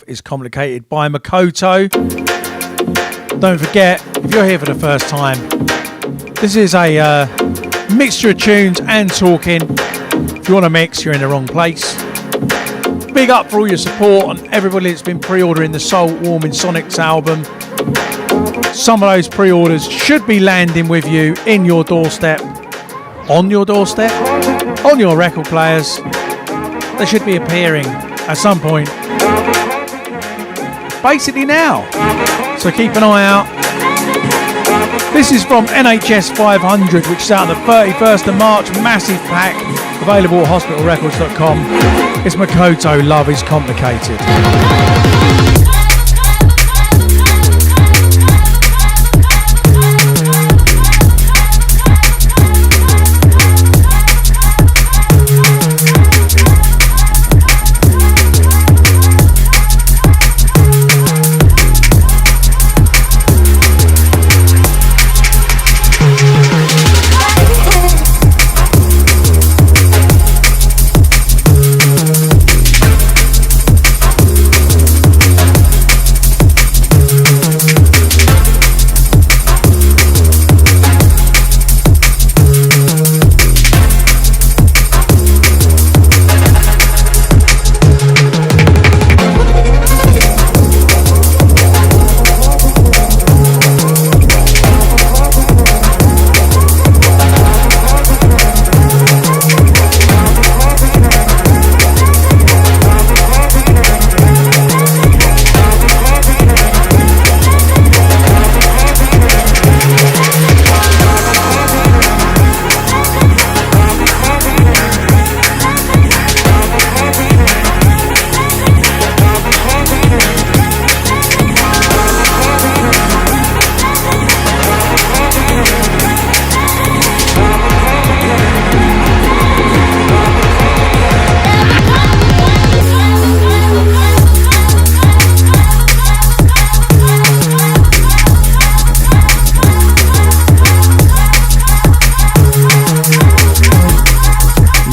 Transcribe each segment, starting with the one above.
is Complicated by Makoto. Don't forget, if you're here for the first time, this is a mixture of tunes and talking. If you want to mix, you're in the wrong place. Big up for all your support and everybody that's been pre-ordering the Soul Warming Sonics album. Some of those pre-orders should be landing with you in your doorstep. On your doorstep? On your record players. They should be appearing at some point. Basically now. So keep an eye out. This is from NHS 500, which is out on the 31st of March. Massive pack. Available at hospitalrecords.com. It's Makoto, Love is Complicated.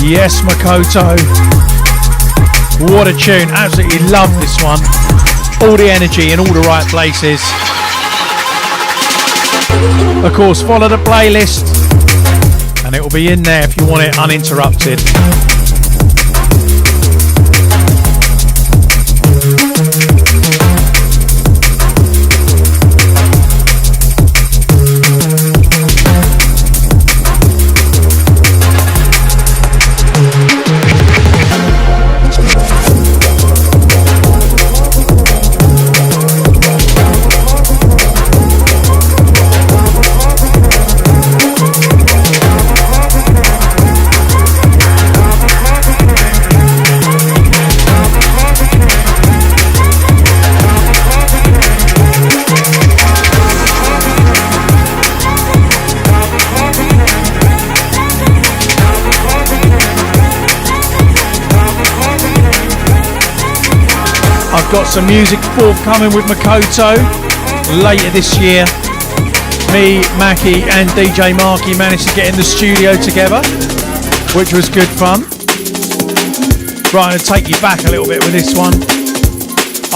Yes, Makoto. What a tune. Absolutely love this one. All the energy in all the right places. Of course, follow the playlist and it will be in there if you want it uninterrupted. Got some music forthcoming with Makoto later this year. Me, Mackie and DJ Marky managed to get in the studio together, which was good fun. Right, I'm going to take you back a little bit with this one.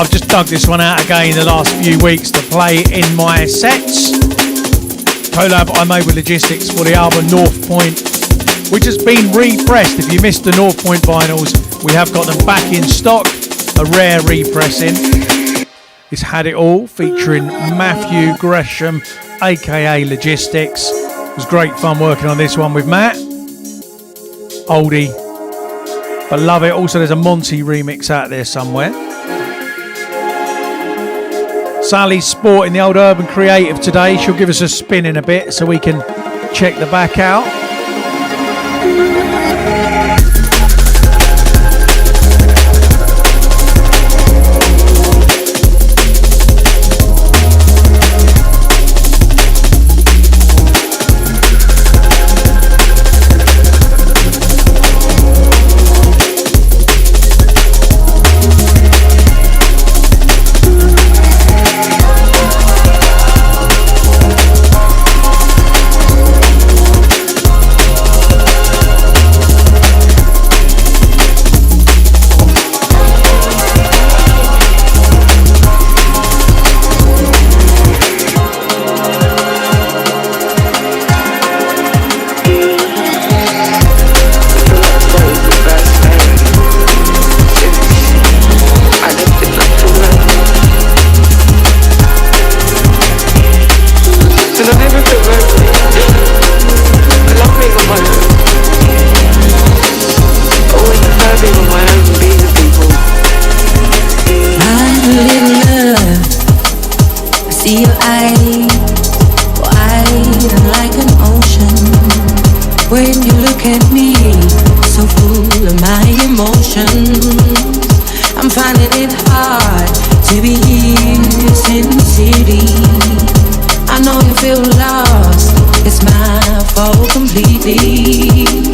I've just dug this one out again the last few weeks to play in my sets. Collab I made with Logistics for the album North Point, which has been repressed. If you missed the North Point vinyls, we have got them back in stock. A rare repressing. It's Had It All featuring Matthew Gresham, aka Logistics. It was great fun working on this one with Matt. Oldie, but love it. Also, there's a Monty remix out there somewhere. Sally's sporting the old Urban Creative today. She'll give us a spin in a bit so we can check the back out. to be here, Sin City. I know you feel lost, it's my fault completely.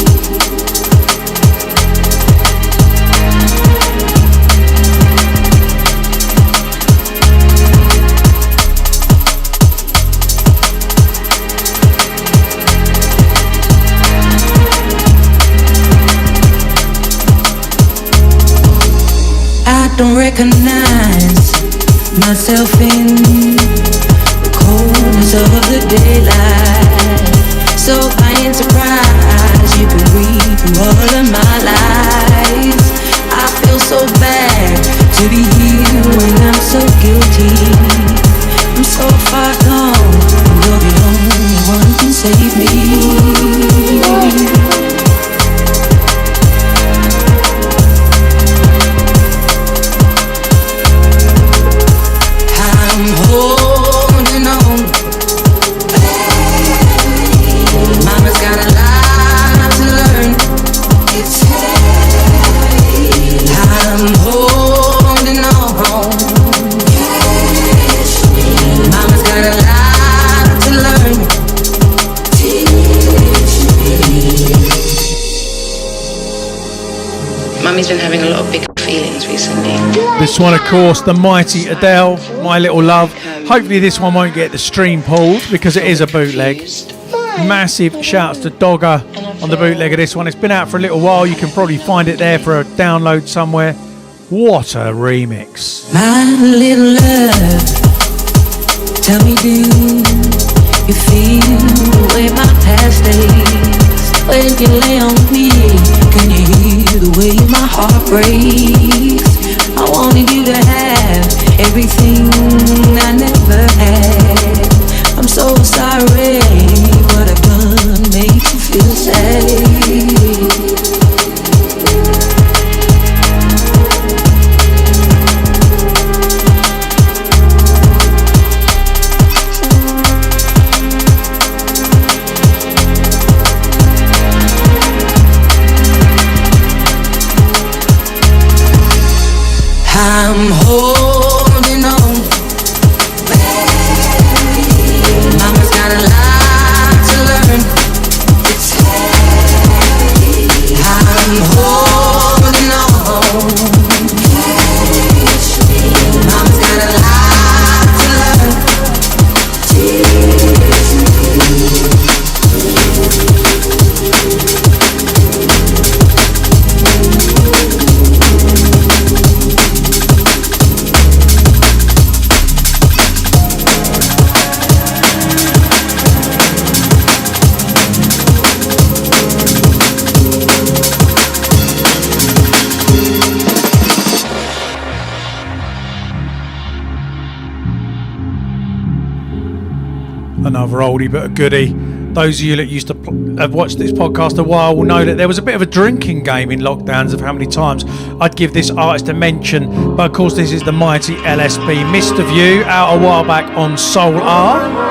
Don't recognize myself in the coldness of the daylight. So I ain't surprised you can read through all of my lies. I feel so bad to be here when I'm so guilty. I'm so far gone, and you're the only one who can save me. Mummy's been having a lot of big feelings recently. This one, of course, the mighty Adele, My Little Love. Hopefully this one won't get the stream pulled because it is a bootleg. Massive shouts to Dogger on the bootleg of this one. It's been out for a little while. You can probably find it there for a download somewhere. What a remix. My little love, tell me, do you feel the way my past days? When you lay on me, can you hear the way my heart breaks? I wanted you to have everything I never had. I'm so sorry, what I've done makes you feel sad. I'm holding on, Mama's got a lot to learn. I'm holding on, Mama's got a lot to learn. Another oldie but a goodie. Those of you that used to have watched this podcast a while will know that there was a bit of a drinking game in lockdowns of how many times I'd give this artist a mention. But of course this is the mighty LSP, Missed of You, out a while back on Soul R.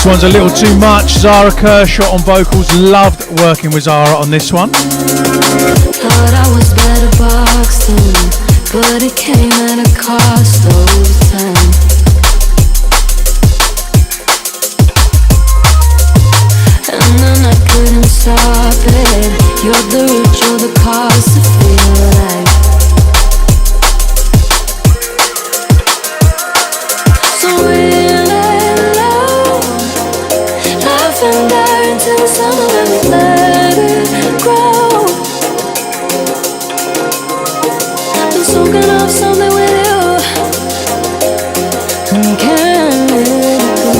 one's a little too much. Zara Kershaw on vocals. Loved working with Zara on this one. Thought I was better boxed in, but it came at a cost over time. And then I couldn't stop it. You're the root, you're the cause to feel like. So we'll let low, laugh and die until the summer, let me let it grow. Been soaking up something with you, and can't let it go.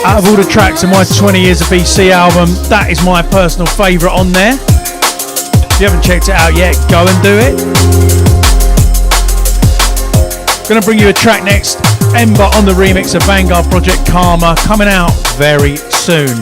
Out of all the tracks in my 20 years of BCee album, that is my personal favourite on there. If you haven't checked it out yet, go and do it. Gonna bring you a track next, Ember on the remix of Vanguard Project Karma, coming out very soon.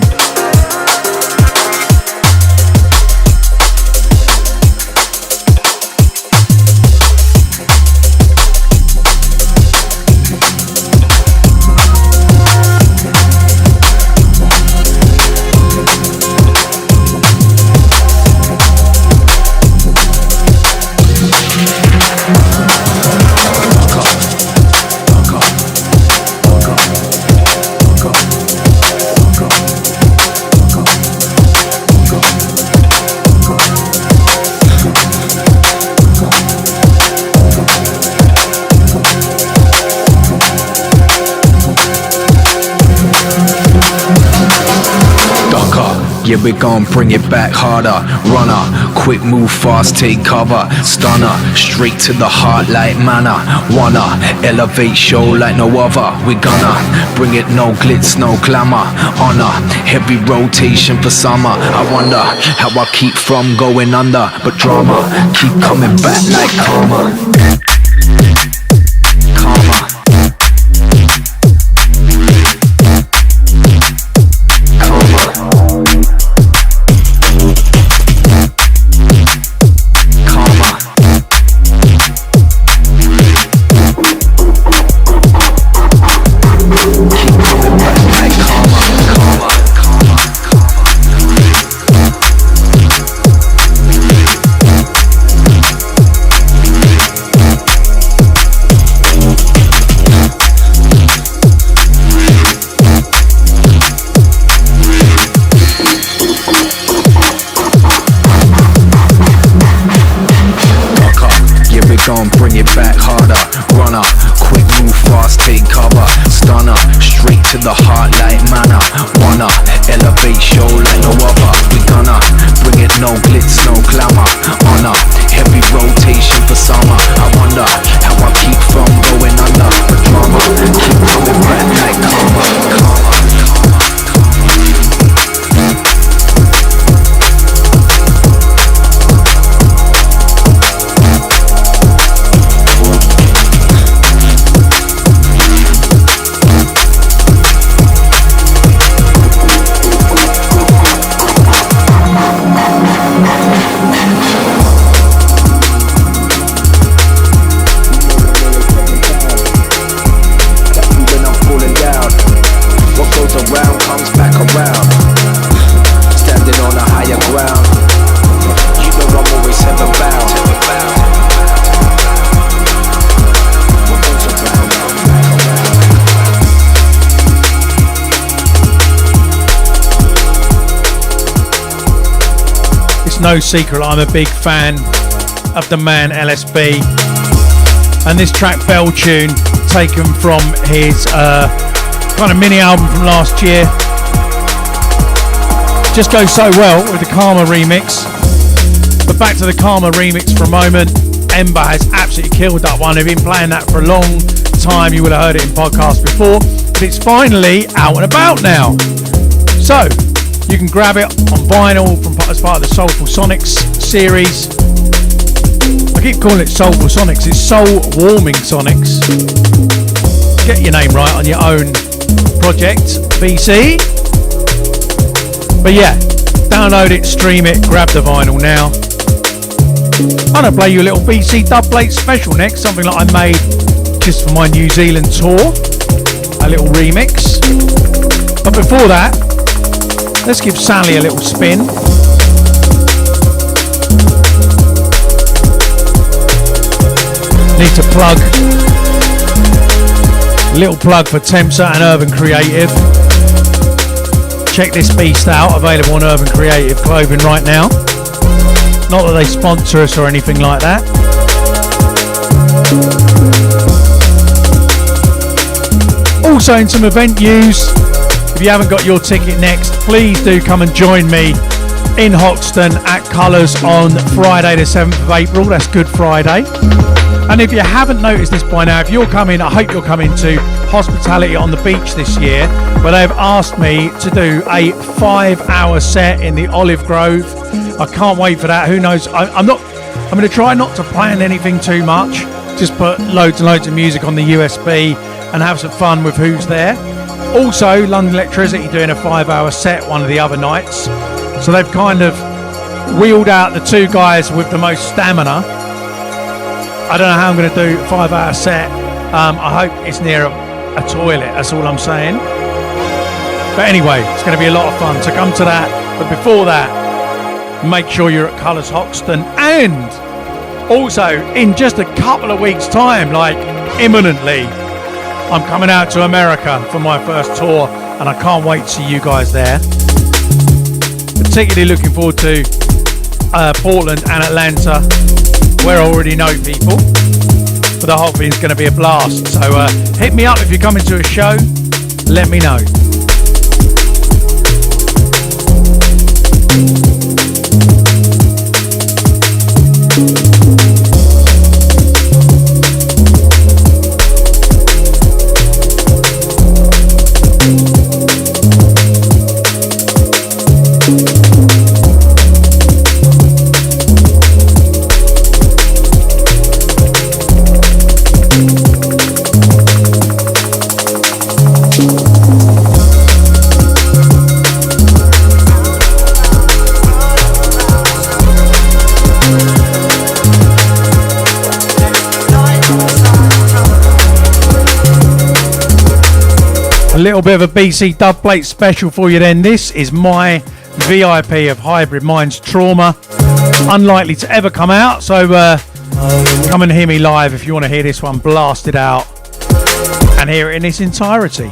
Yeah, we gon' bring it back harder. Runner, quick move fast, take cover. Stunner, straight to the heart like manna. Wanna elevate show like no other. We gonna bring it, no glitz, no glamour. Honor, heavy rotation for summer. I wonder how I keep from going under, but drama keep coming back like karma. Karma. Gon' bring it back harder. Runner, quick move fast, take cover. Stunner, straight to the heart like manna. Wanna elevate show like no other. We gonna bring it, no glitz, no glamour. Honor, heavy rotation for summer. I wonder how I keep from going under, but drama keep coming back like karma. No secret, I'm a big fan of the man LSB, and this track Bell Tune, taken from his kind of mini album from last year, just goes so well with the Karma remix. But back to the Karma remix for a moment. Ember has absolutely killed that one. They've been playing that for a long time you will have heard it in podcasts before, but it's finally out and about now. So you can grab it on vinyl as part of the Soulful Sonics series. I keep calling it Soulful Sonics, it's Soul Warming Sonics. Get your name right on your own project, BCee. But yeah, download it, stream it, grab the vinyl now. I'm going to play you a little BCee dubplate special next, something that I made just for my New Zealand tour, a little remix. But before that, let's give Sally a little spin. Need to plug, little plug for Temsa and Urban Creative. Check this beast out, available on Urban Creative clothing right now. Not that they sponsor us or anything like that. Also in some event news, if you haven't got your ticket next, please do come and join me in Hoxton at Colours on Friday the 7th of April. That's Good Friday. And if you haven't noticed this by now, if you're coming, I hope you're coming to Hospitality on the Beach this year, where they've asked me to do a 5-hour set in the Olive Grove. I can't wait for that. Who knows? I'm going to try not to plan anything too much. Just put loads and loads of music on the USB and have some fun with who's there. Also, London Electricity doing a 5-hour set one of the other nights. So they've kind of wheeled out the two guys with the most stamina. I don't know how I'm going to do a 5-hour set. I hope it's near a toilet, that's all I'm saying. But anyway, it's going to be a lot of fun, so come to that. But before that, make sure you're at Colours Hoxton. And also, in just a couple of weeks' time, like imminently, I'm coming out to America for my first tour, and I can't wait to see you guys there. Particularly looking forward to Portland and Atlanta, where I already know people. But the whole thing's going to be a blast. So hit me up if you're coming to a show. Let me know. A little bit of a BCee dubplate special for you then. This is my VIP of Hybrid Minds Trauma. Unlikely to ever come out, so come and hear me live if you want to hear this one blasted out and hear it in its entirety.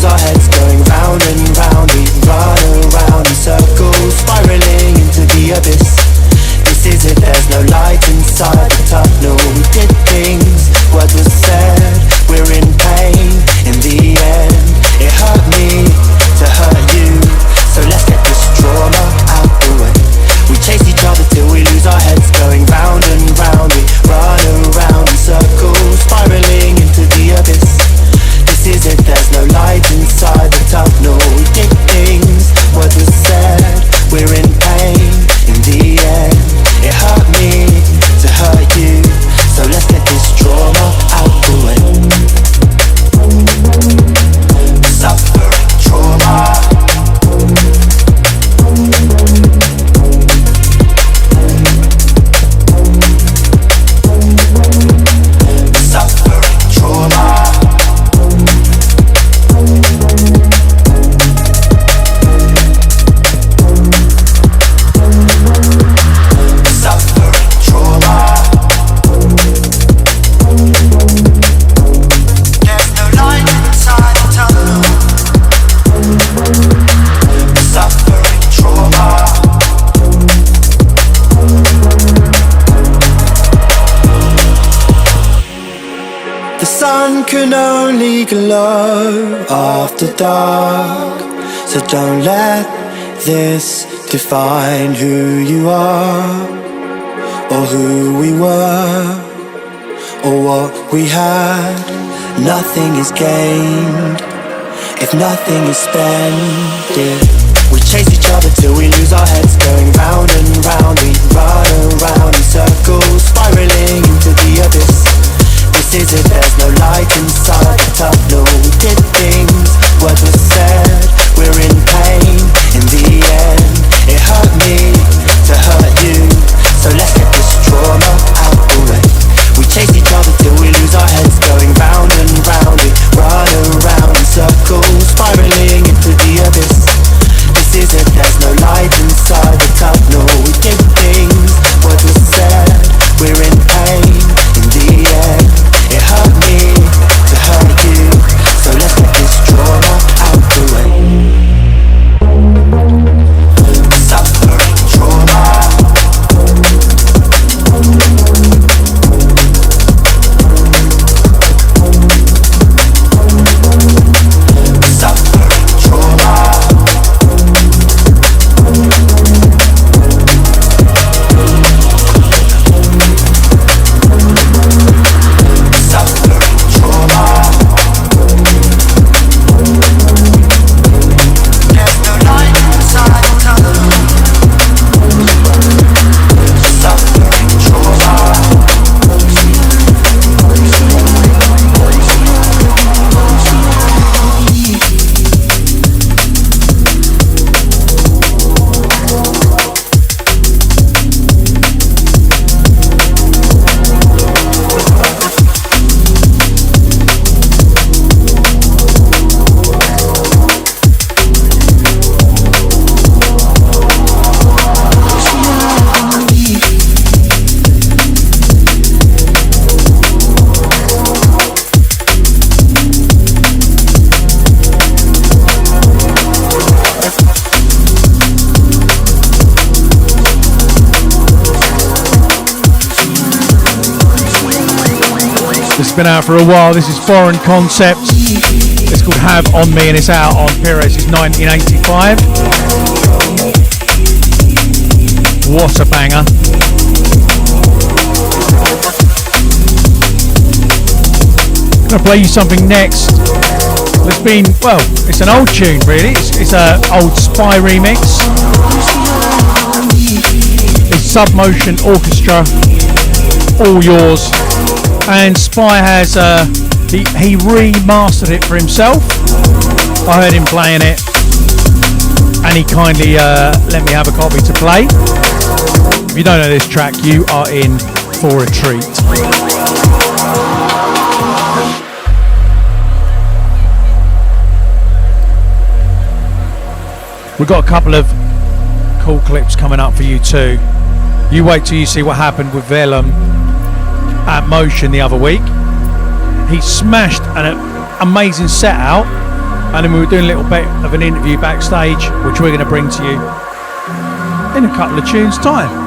Our heads going round and round, we run around in circles, spiraling into the abyss. This is it, there's no light inside the tunnel. We did things, words were said, we're in pain. In the end, it The sun can only glow after dark, so don't let this define who you are, or who we were, or what we had. Nothing is gained if nothing is spent. We chase each other till we lose our heads, going round and round. We run around in circles, spiraling into the abyss. This is it, there's no light inside the tunnel. We did things, words were said, we're in pain. In the end, it hurt me to hurt you, so let's get this trauma out the way. We chase each other till we lose our heads, going round and round. We run around in circles, spiraling into the abyss. This is it, there's no light inside the tunnel. We did things, words were said, we're in pain. In the end, it hurt me to hurt you, so let's get this trauma out the way. Suffering trauma. It's been out for a while. This is Foreign Concept. It's called Have On Me and it's out on Pires' 1985. What a banger. I'm going to play you something next. It's been, well, it's an old tune really. It's an old Spy remix. It's Submotion Orchestra, All Yours. And Spy has he remastered it for himself. I heard him playing it and he kindly let me have a copy to play. If you don't know this track, you are in for a treat. We've got a couple of cool clips coming up for you too. You wait till you see what happened with Velum at Motion the other week. He smashed an amazing set out, and then we were doing a little bit of an interview backstage, which we're going to bring to you in a couple of tunes' time.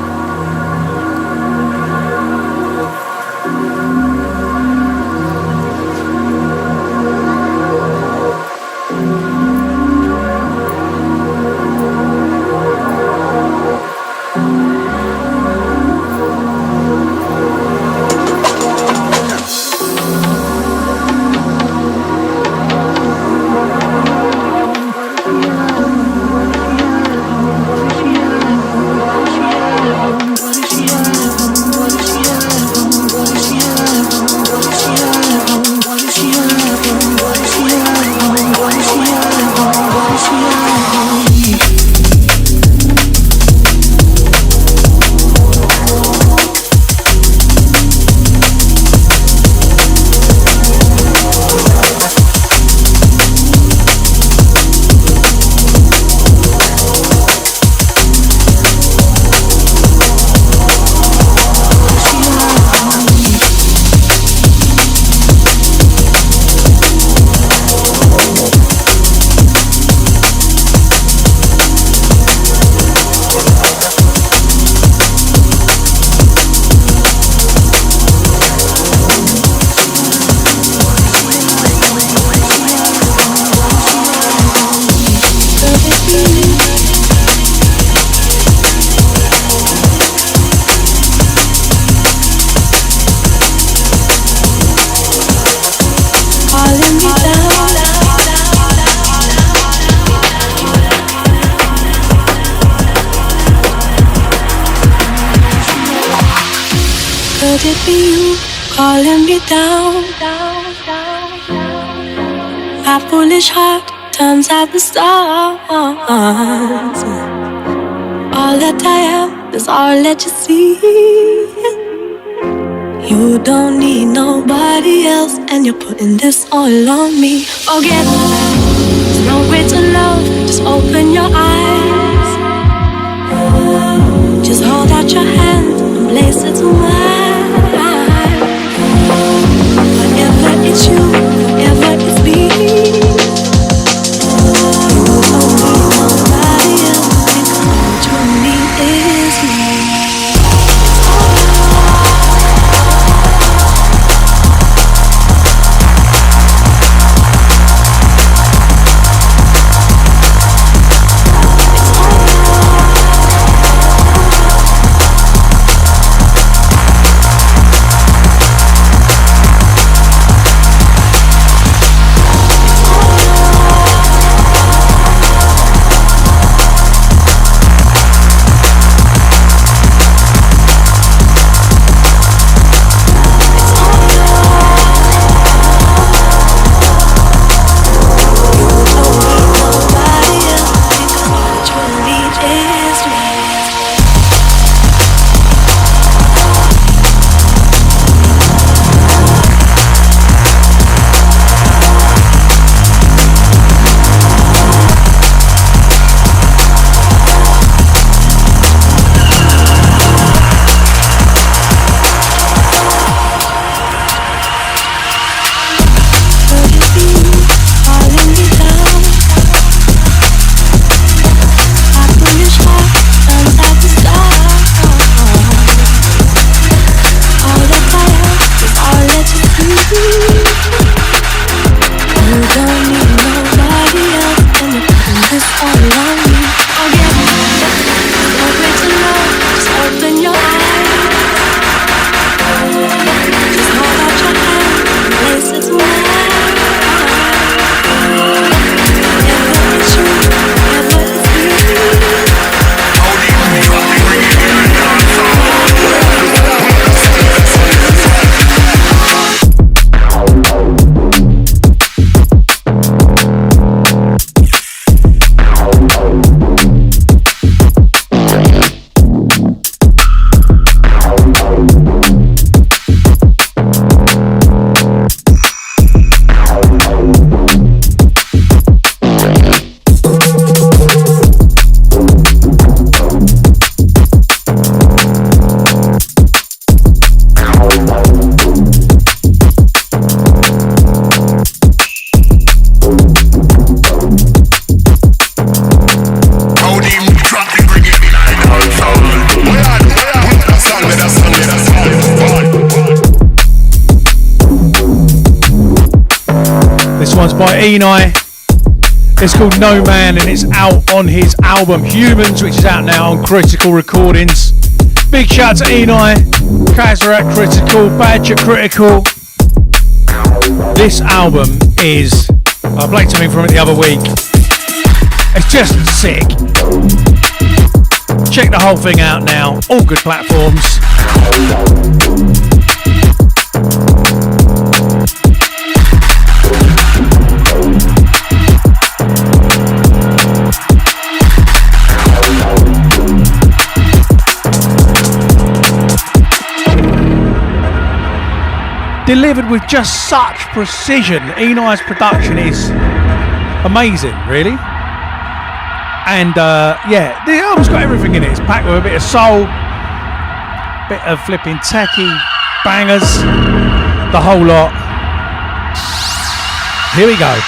calling me down. My foolish heart turns out the stars. All that I am is all that you see. You don't need nobody else, and you're putting this all on me. Forget, there's no way to love, just open your eyes. Just hold out your hand and place it to mine. Whatever it's you, whatever it's me. You don't need nobody else, because what you need is me. By Enei. It's called No Man and it's out on his album Humans, which is out now on Critical Recordings. Big shout out to Enei, Kazarak Critical, Badger Critical. This album is, I played something from it the other week. It's just sick. Check the whole thing out now, all good platforms. Delivered with just such precision. Enei's production is amazing, really. And yeah, the album's got everything in it. It's packed with a bit of soul, bit of flipping techie bangers, the whole lot. Here we go.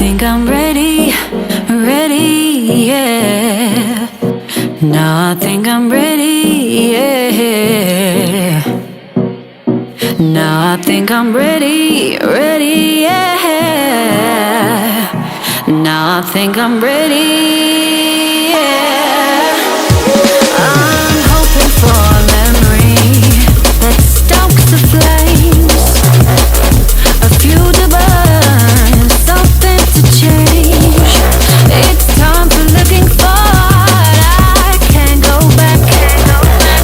think I'm ready, ready, yeah. Now I think I'm ready, yeah. Now I think I'm ready, ready, yeah. Now I think I'm ready, yeah. I'm hoping for a memory that stokes the flames, a fuel to burn, something to change. It's time for looking forward. I can't go back.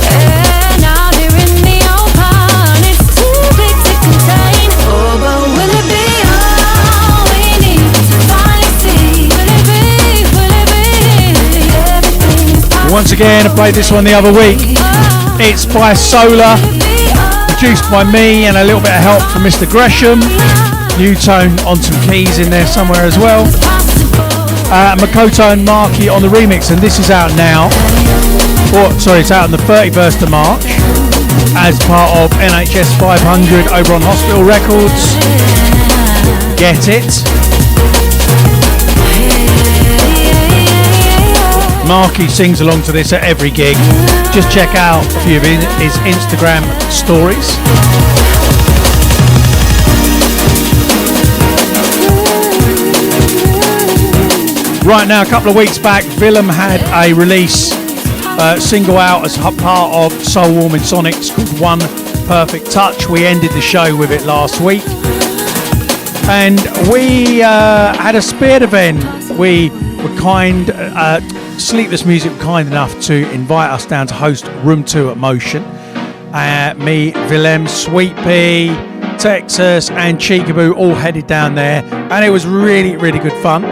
And out here in the open, it's too big to contain. Oh, but will it be all we need to finally see? Will it be? Everything's possible. Once again, I played this one the other week. It's by Solar, produced by me, and a little bit of help from Mr. Gresham. New tone on some keys in there somewhere as well. Makoto and Marky on the remix, and this is out now. It's out on the 31st of March as part of NHS 500 over on Hospital Records. Get it. Marky sings along to this at every gig. Just check out a few of his Instagram stories. Right now, a couple of weeks back, Willem had a release single out as part of Soul Warming Sonics called One Perfect Touch. We ended the show with it last week. And we had a Spearhead event. We were Sleepless Music were kind enough to invite us down to host Room 2 at Motion. Me, Willem, Sweet Pea, Texas and Cheekaboo all headed down there. And it was really, really good fun.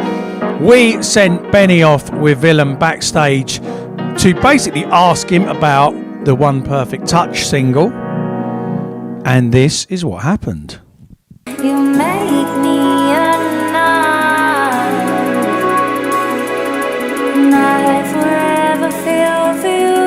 We sent Benny off with Willem backstage to basically ask him about the One Perfect Touch single. And this is what happened. You make me I forever feel for you.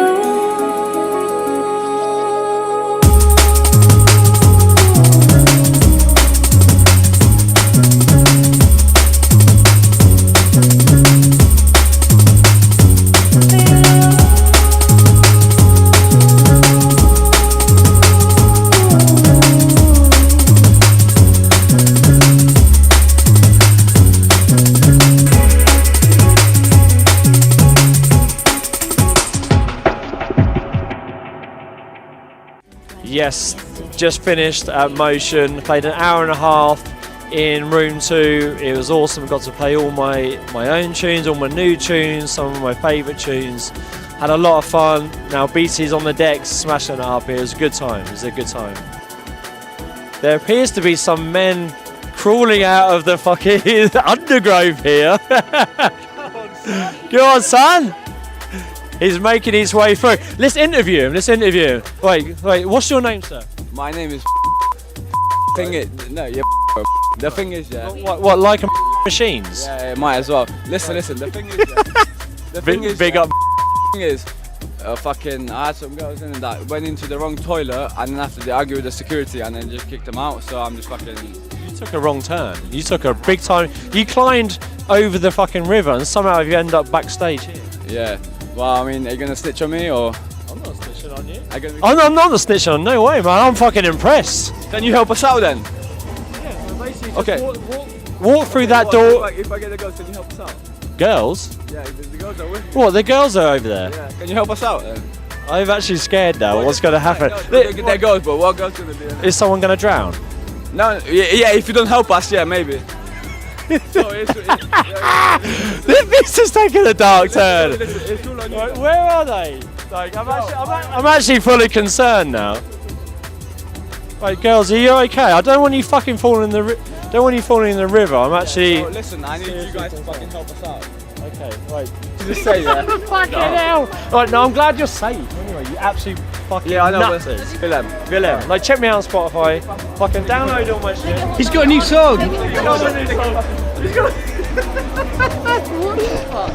Yes, just finished at Motion, played an hour and a half in Room 2. It was awesome, got to play all my own tunes, all my new tunes, some of my favourite tunes. Had a lot of fun. Now BCee's on the decks, smashing it up here. It was a good time, it was a good time. There appears to be some men crawling out of the fucking undergrowth here. Go on, son! He's making his way through. Let's interview him. Wait, what's your name, sir? My name is The thing is, yeah. What like machines? Yeah, might as well. Listen, the thing is, big up. Fucking, I had some girls in that went into the wrong toilet, and then after they argued with the security, and then just kicked them out. So I'm just fucking. You took a wrong turn. You took a big time. You climbed over the fucking river, and somehow you end up backstage here. Yeah. Well, I mean, are you gonna snitch on me or? I'm not snitching on you. I'm not snitching on. No way, man. I'm fucking impressed. Can you help us out then? Yeah. So basically, okay. Walk through that door. If I get the girls, can you help us out? Girls? Yeah, the girls are with me. What? The girls are over there. Yeah. Can you help us out then? I'm actually scared now. What's going to happen? They're girls, but what girls gonna be? Is someone going to drown? No. Yeah. If you don't help us, yeah, maybe. This is taking a dark turn. Right, where are they? Like, I'm actually fully concerned now. Right, girls, are you okay? I don't want you fucking falling in the river. I'm actually. So, listen, I need you guys to fucking help us out. Okay, right. Just say that. Fucking hell. Right, no, I'm glad you're safe. Anyway, you absolute fucking I know. nutters. Willem. Like, check me out on Spotify. Fucking download all my shit. He's got a new song. He's got a new song. What the fuck?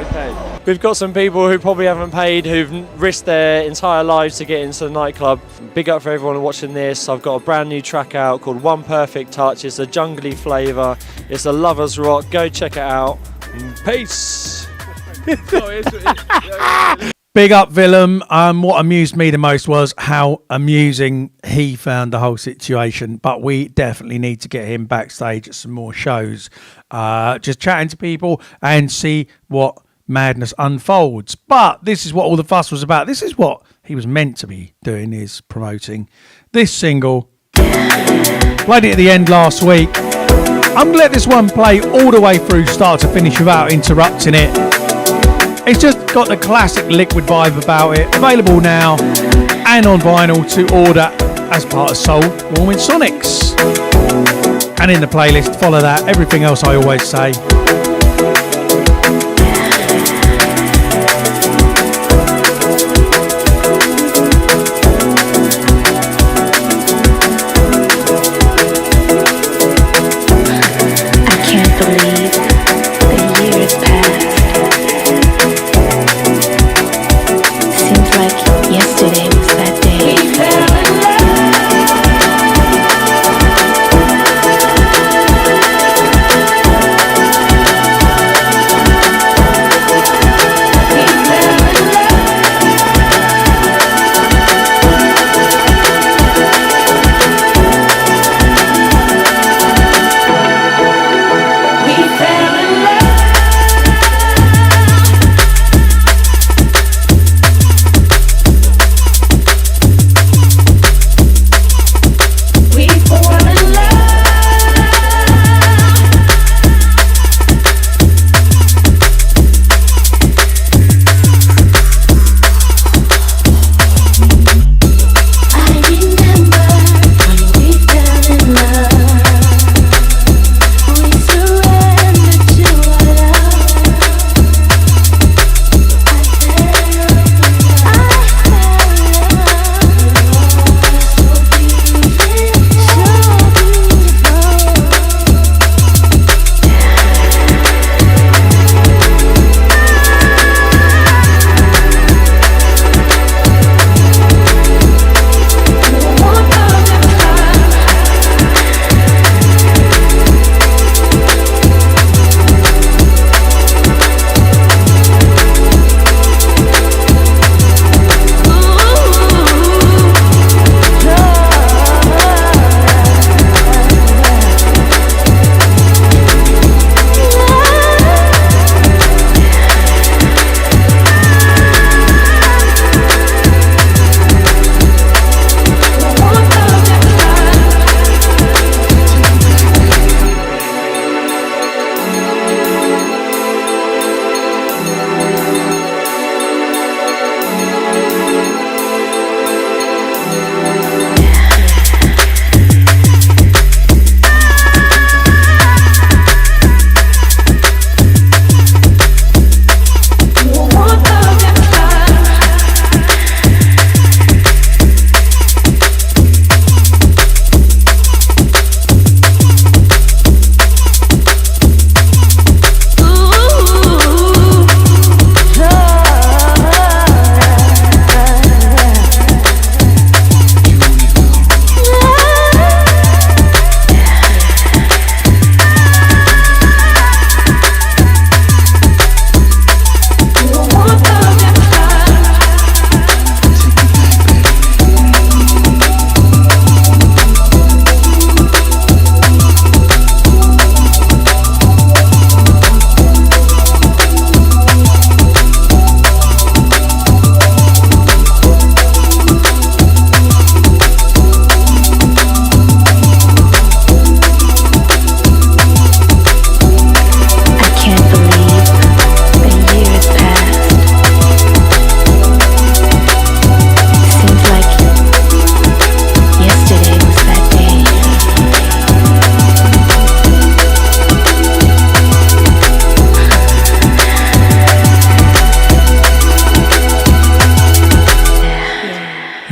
Okay. We've got some people who probably haven't paid, who've risked their entire lives to get into the nightclub. Big up for everyone watching this. I've got a brand new track out called One Perfect Touch. It's a jungly flavour. It's a lover's rock. Go check it out. Peace. Big up Willem. What amused me the most was how amusing he found the whole situation. But we definitely need to get him backstage at some more shows. Just chatting to people and see what madness unfolds. But this is what all the fuss was about. This is what he was meant to be doing, is promoting this single. Played it at the end last week. I'm going to let this one play all the way through start to finish without interrupting it. It's just got the classic Liquid vibe about it. Available now and on vinyl to order as part of Soul Warming Sonics. And in the playlist, follow that. Everything else I always say. I can't believe the years passed. Seems like yesterday was that day. We fell in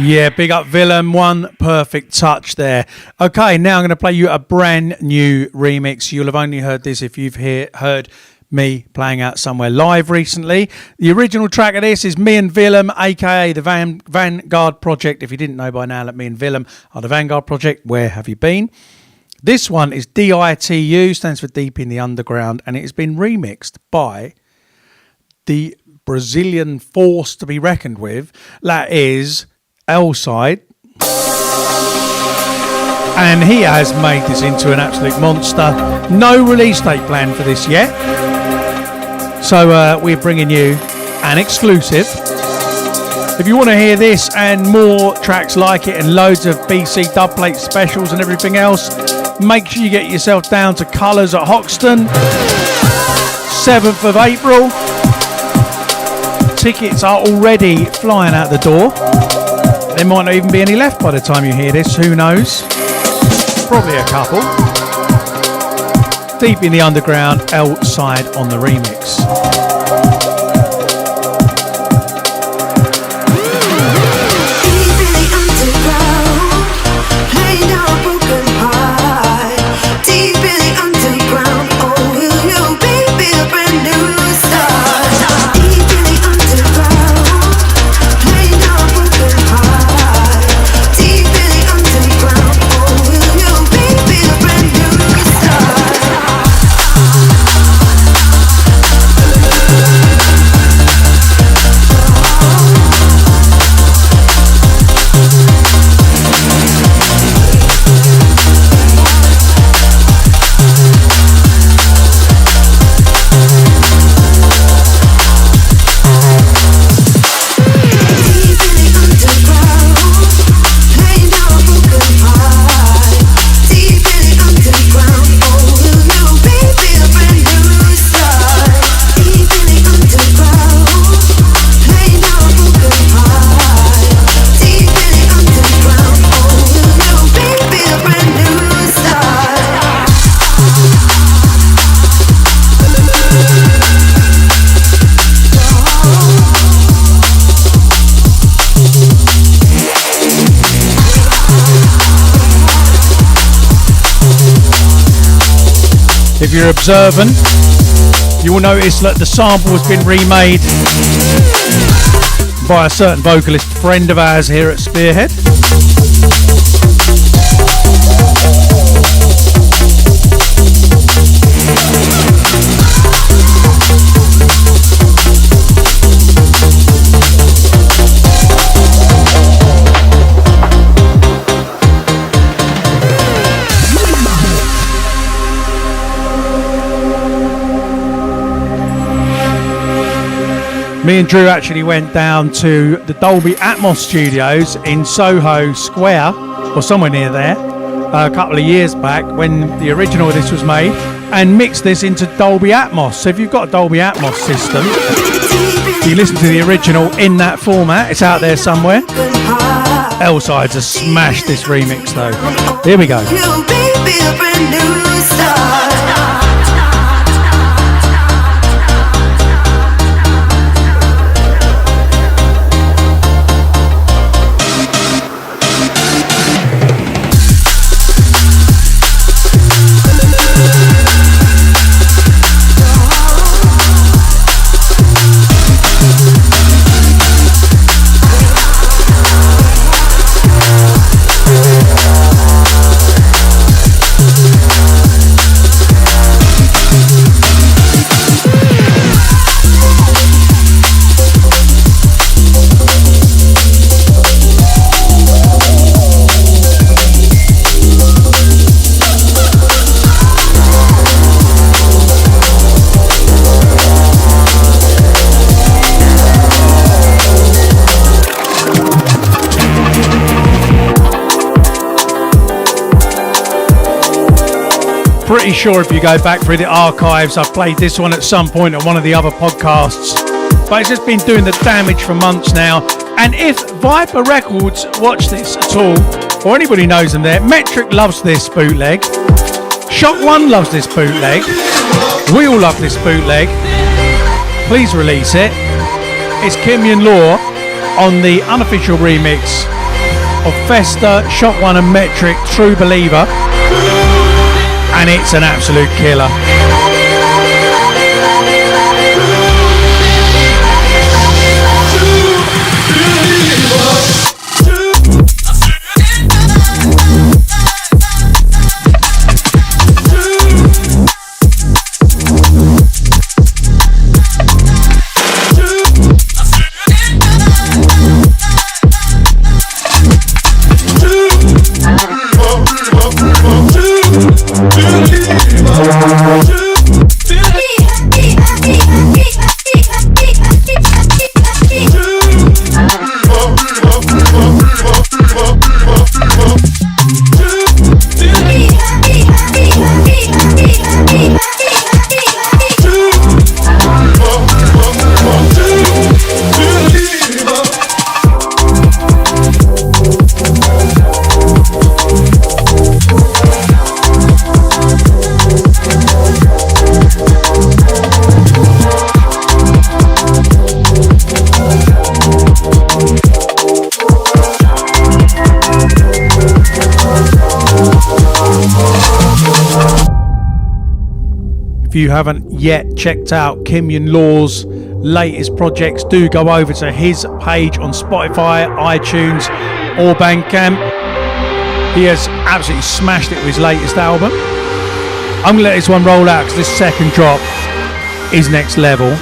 Yeah, big up Willem. One perfect touch there. Okay, now I'm going to play you a brand new remix. You'll have only heard this if you've heard me playing out somewhere live recently. The original track of this is me and Willem, aka the Vanguard Project. If you didn't know by now that me and Willem are the Vanguard Project, where have you been? This one is DITU, stands for Deep in the Underground, and it has been remixed by the Brazilian force to be reckoned with. That is L-Side. And he has made this into an absolute monster. No release date planned for this yet. So we're bringing you an exclusive. If you want to hear this and more tracks like it and loads of BCee dubplate specials and everything else, make sure you get yourself down to Colours at Hoxton, 7th of April. Tickets are already flying out the door. There might not even be any left by the time you hear this, who knows? Probably a couple. Deep in the Underground, L-Side on the remix. If you're observant, you will notice that the sample has been remade by a certain vocalist friend of ours here at Spearhead. Me and Drew actually went down to the Dolby Atmos studios in Soho Square, or somewhere near there, a couple of years back when the original of this was made, and mixed this into Dolby Atmos. So if you've got a Dolby Atmos system, you listen to the original in that format. It's out there somewhere. L-Sides has smashed this remix though. Here we go. Pretty sure if you go back through the archives, I've played this one at some point on one of the other podcasts, but it's just been doing the damage for months now. And if Viper Records watch this at all, or anybody knows them there, Metric loves this bootleg, Shock One loves this bootleg, we all love this bootleg. Please release it. It's Kimyan Law on the unofficial remix of Festa, Shock One and Metric, True Believer. And it's an absolute killer. If you haven't yet checked out Kimyon Law's latest projects, do go over to his page on Spotify, iTunes or Bandcamp. He has absolutely smashed it with his latest album. I'm going to let this one roll out because this second drop is next level.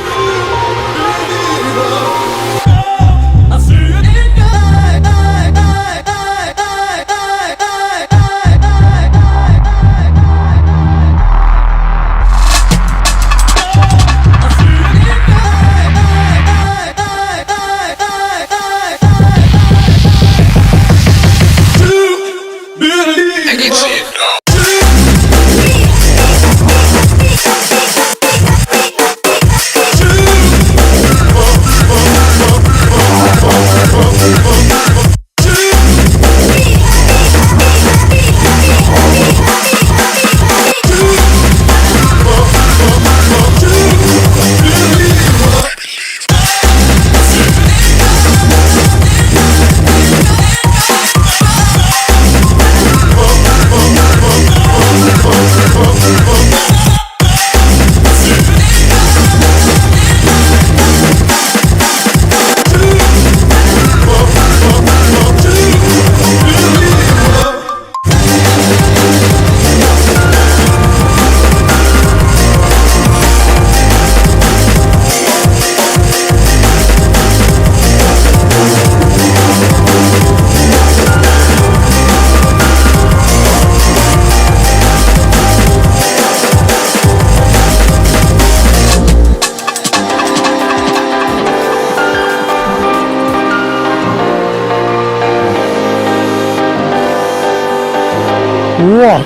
What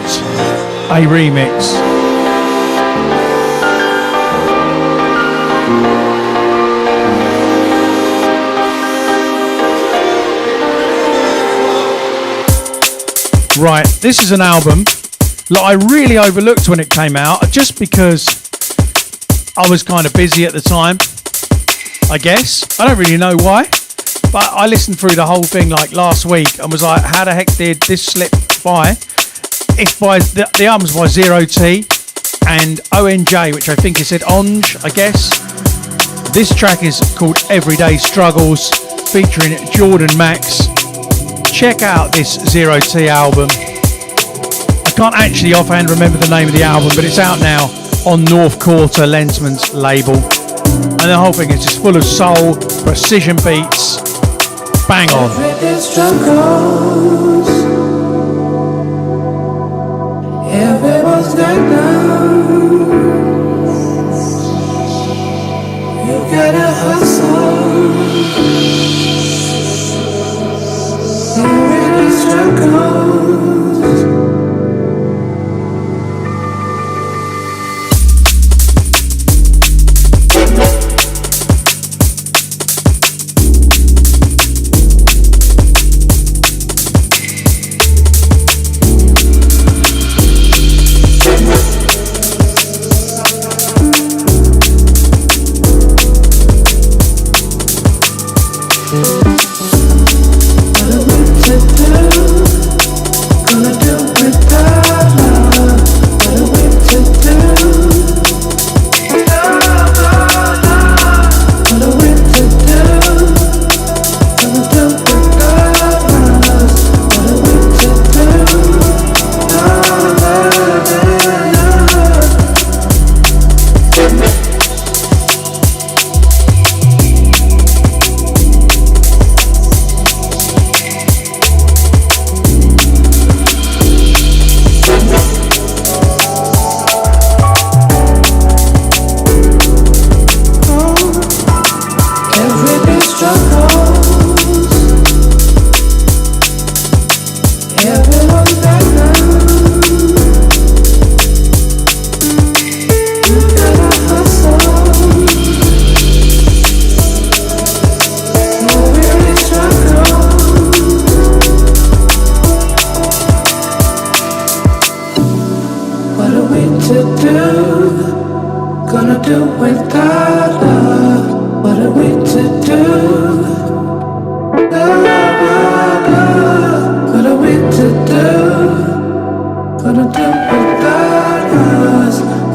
a remix. Right, this is an album that I really overlooked when it came out, just because I was kind of busy at the time, I guess. I don't really know why, but I listened through the whole thing like last week and was like, how the heck did this slip by? It's by the album's by Zero T and ONJ, which I think he said Onge, I guess. This track is called Everyday Struggles, featuring Jordan Max. Check out this Zero T album. I can't actually offhand remember the name of the album, but it's out now on North Quarter Lensman's label. And the whole thing is just full of soul, precision beats, bang on. Everyday struggles. Everyone's got down. You gotta hustle. Everyday struggles.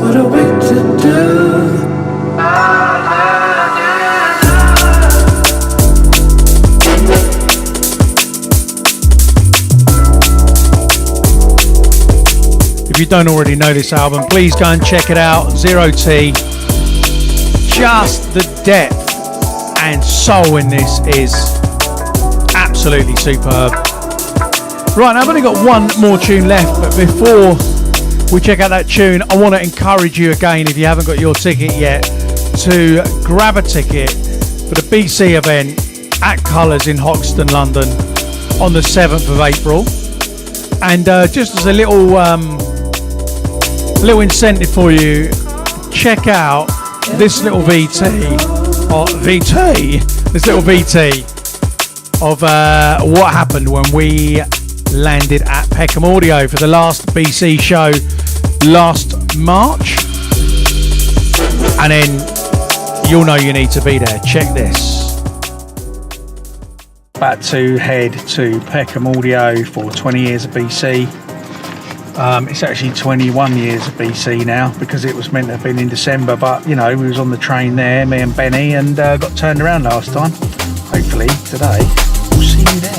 What are we to do? If you don't already know this album, please go and check it out. Zero T. Just the depth and soul in this is absolutely superb. Right, now I've only got one more tune left, but before we check out that tune, I want to encourage you again, if you haven't got your ticket yet, to grab a ticket for the BCee event at Colours in Hoxton, London on the 7th of April. And just as a little incentive for you, check out this little VT of what happened when we landed at Peckham Audio for the last BCee show last March. And then you'll know you need to be there. Check this. About to head to Peckham Audio for 20 years of BCee. It's actually 21 years of BCee now, because it was meant to have been in December, but you know, we was on the train there, me and Benny, and got turned around last time. Hopefully today we'll see you there.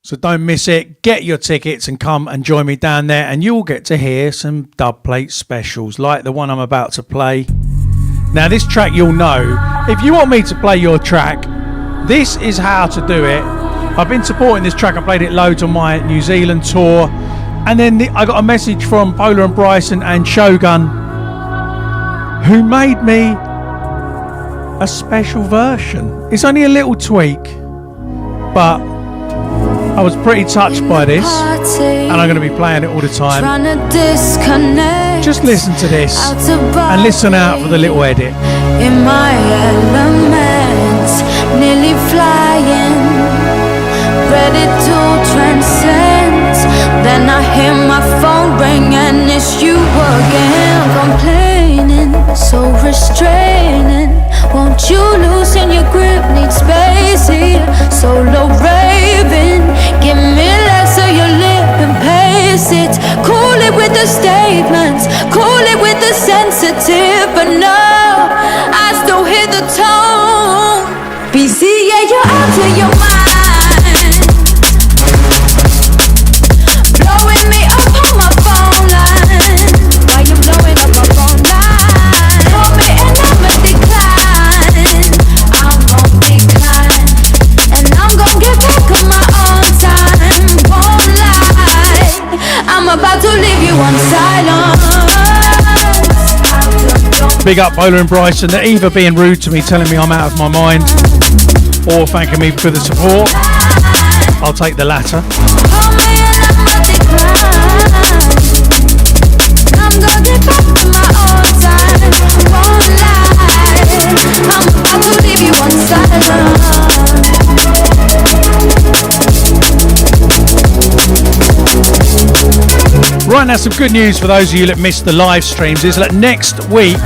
So don't miss it. Get your tickets and come and join me down there, and you'll get to hear some dub plate specials like the one I'm about to play. Now this track you'll know. If you want me to play your track, this is how to do it. I've been supporting this track. I played it loads on my New Zealand tour, and then I got a message from Polar and Bryson and Shogun, who made me a special version. It's only a little tweak, but I was pretty touched by this, and I'm going to be playing it all the time. Just listen to this and listen out for the little edit. In my element, nearly flying, ready to transcend. Then I hear my phone ring and it's you again. Complaining, so restraining. Won't you loosen your grip? Need space here. Solo raving. Give me legs so you live and pace it. Cool it with the statements, cool it with the sensitive. But no, I still hear the tone. BCee, yeah, you're out of your mind. Blowing me up on my phone line. Why you blowing up my phone line? Call me and I'ma decline. I'm gon' decline, and I'm gon' get back on my own time. Won't lie, I'm about to leave you on silence. Big up Polar and Bryson. They're either being rude to me, telling me I'm out of my mind, or thanking me for the support. I'll take the latter. Call me and I'ma decline. I'm gon' get back on my own time. Won't lie, I'm about to leave you on silence. Right, now some good news for those of you that missed the live streams is that next week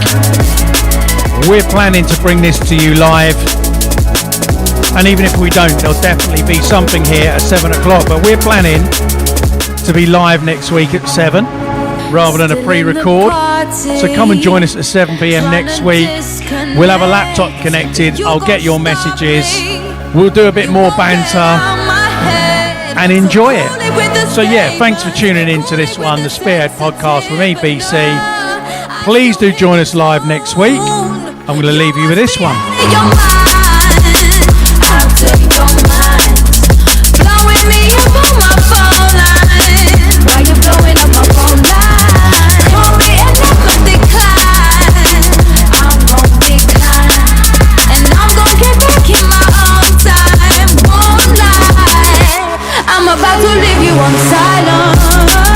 We're planning to bring this to you live. And even if we don't, there'll definitely be something here at 7 o'clock. But we're planning to be live next week at 7 rather than a pre-record. So come and join us at 7 p.m. next week. We'll have a laptop connected. I'll get your messages. We'll do a bit more banter and enjoy it. So yeah, thanks for tuning in to this one, the Spearhead Podcast with me, BCee. Please do join us live next week. I'm going to leave you with this one. I'm about to leave you on silence.